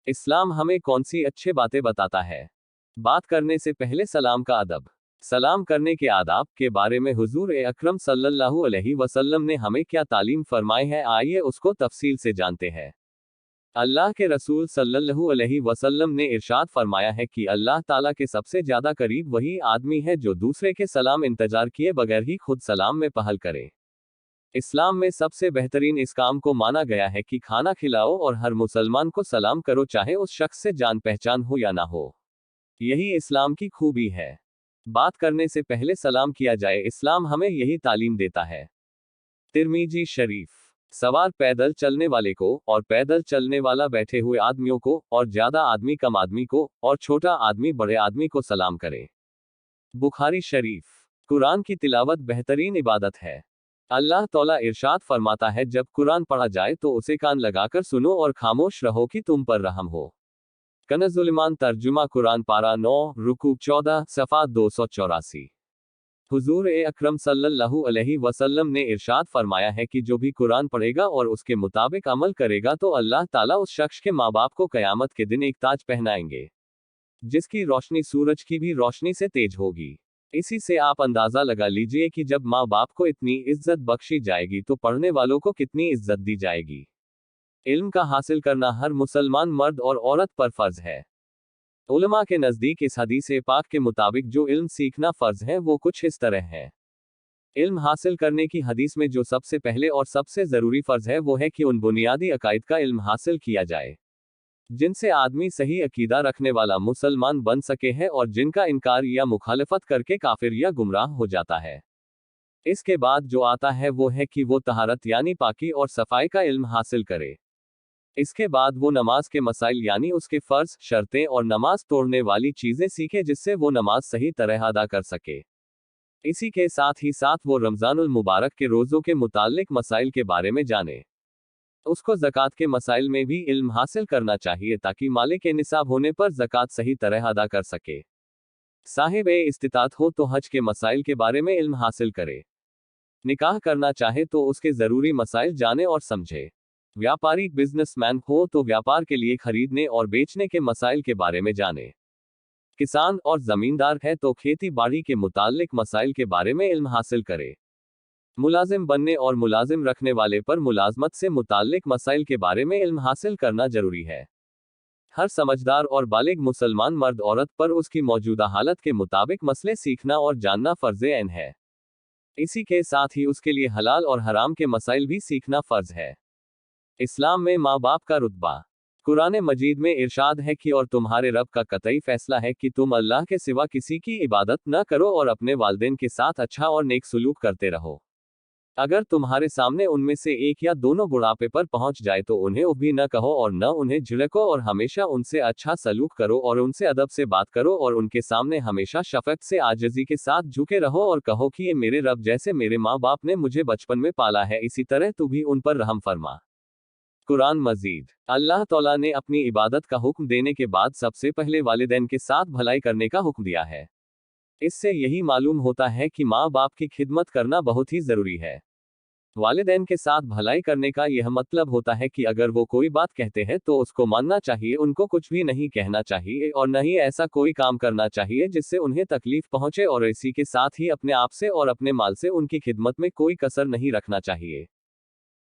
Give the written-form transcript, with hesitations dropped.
इस्लाम हमें कौन सी अच्छी बातें बताता है। बात करने से पहले सलाम का अदब। सलाम करने के आदाब के बारे में हुजूर अकरम सल्लल्लाहु अलैहि वसल्लम ने हमें क्या तालीम फरमाई है, आइए उसको तफसील से जानते हैं। अल्लाह के रसूल सल्लल्लाहु अलैहि वसल्लम ने इरशाद फरमाया है कि अल्लाह ताला के सबसे ज्यादा करीब वही आदमी है जो दूसरे के सलाम इंतजार किए बगैर ही खुद सलाम में पहल करे। इस्लाम में सबसे बेहतरीन इस काम को माना गया है कि खाना खिलाओ और हर मुसलमान को सलाम करो, चाहे उस शख्स से जान पहचान हो या ना हो। यही इस्लाम की खूबी है। बात करने से पहले सलाम किया जाए, इस्लाम हमें यही तालीम देता है। तिर्मिजी शरीफ। सवार पैदल चलने वाले को, और पैदल चलने वाला बैठे हुए आदमियों को, और ज्यादा आदमी कम आदमी को, और छोटा आदमी बड़े आदमी को सलाम करे। बुखारी शरीफ। कुरान की तिलावत बेहतरीन इबादत है। अल्लाह तौला इरशाद फरमाता है, जब कुरान पढ़ा जाए तो उसे कान लगाकर सुनो और खामोश रहो कि तुम पर रहम हो। कनज़ुल-ईमान तर्जुमा कुरान पारा 9 रुकू 14 सफ़ा 284। हुजूर अकरम सल्लल्लाहु अलैहि वसल्लम ने इरशाद फरमाया है कि जो भी कुरान पढ़ेगा और उसके मुताबिक अमल करेगा तो अल्लाह ताला उस शख्स के माँ बाप को कयामत के दिन एक ताज पहनाएंगे, जिसकी रोशनी सूरज की भी रोशनी से तेज होगी। इसी से आप अंदाजा लगा लीजिए कि जब माँ बाप को इतनी इज्जत बख्शी जाएगी तो पढ़ने वालों को कितनी इज्जत दी जाएगी। इल्म का हासिल करना हर मुसलमान मर्द और औरत पर फर्ज है। उलमा के नजदीक इस हदीस पाक के मुताबिक जो इल्म सीखना फर्ज है वो कुछ इस तरह है। इल्म हासिल करने की हदीस में जो सबसे पहले और सबसे जरूरी फर्ज है वो है कि उन बुनियादी अकायद का इल्म हासिल किया जाए जिनसे आदमी सही अकीदा रखने वाला मुसलमान बन सके है और जिनका इनकार या मुखालफत करके काफिर या गुमराह हो जाता है। इसके बाद जो आता है वो है कि वो तहारत यानी पाकी और सफाई का इल्म हासिल करे। इसके बाद वो नमाज के मसाइल यानी उसके फर्ज, शर्तें और नमाज तोड़ने वाली चीजें सीखे जिससे वो नमाज सही तरह अदा कर सके। इसी के साथ ही साथ वो रमजानुल मुबारक के रोजों के मुताल्लिक मसाइल के बारे में जाने। उसको ज़कात के मसाइल में भी इल्म हासिल करना चाहिए ताकि मालिक के निसाब होने पर ज़कात सही तरह अदा कर सके। साहिब इस्तिताअत हो तो हज के मसाइल के बारे में इल्म हासिल करे। निकाह करना चाहे तो उसके ज़रूरी मसाइल जाने और समझे। व्यापारी बिजनेसमैन हो तो व्यापार के लिए खरीदने और बेचने के मसाइल के बारे में जाने। किसान और ज़मींदार है तो खेती बाड़ी के मुताल्लिक मसाइल के बारे में इल्म हासिल करे। मुलाजिम बनने और मुलाजिम रखने वाले पर मुलाजमत से मुताल्लिक मसाइल के बारे में इल्म हासिल करना जरूरी है। हर समझदार और बालिग मुसलमान मर्द औरत पर उसकी मौजूदा हालत के मुताबिक मसले सीखना और जानना फर्ज़ ऐन है। इसी के साथ ही उसके लिए हलाल और हराम के मसाइल भी सीखना फर्ज है। इस्लाम में माँ बाप का रुतबा। कुरान मजीद में इरशाद है कि और तुम्हारे रब का कतई फैसला है कि तुम अल्लाह के सिवा किसी की इबादत न करो और अपने वालिदैन के साथ अच्छा और नेक सलूक करते रहो। अगर तुम्हारे सामने उनमें से एक या दोनों बुढ़ापे पर पहुंच जाए तो उन्हें उफ भी न कहो और न उन्हें झिड़को और हमेशा उनसे अच्छा सलूक करो और उनसे अदब से बात करो और उनके सामने हमेशा शफकत से आजिज़ी के साथ झुके रहो और कहो कि ये मेरे रब जैसे मेरे माँ बाप ने मुझे बचपन में पाला है इसी तरह तू भी उन पर रहम फरमा। कुरान मजीद। अल्लाह तौला ने अपनी इबादत का हुक्म देने के बाद सबसे पहले वालिदैन के साथ भलाई करने का हुक्म दिया है। इससे यही मालूम होता है कि माँ बाप की खिदमत करना बहुत ही जरूरी है। वालिदैन के साथ भलाई करने का यह मतलब होता है कि अगर वो कोई बात कहते हैं तो उसको मानना चाहिए, उनको कुछ भी नहीं कहना चाहिए और न ही ऐसा कोई काम करना चाहिए जिससे उन्हें तकलीफ पहुंचे और इसी के साथ ही अपने आप से और अपने माल से उनकी खिदमत में कोई कसर नहीं रखना चाहिए।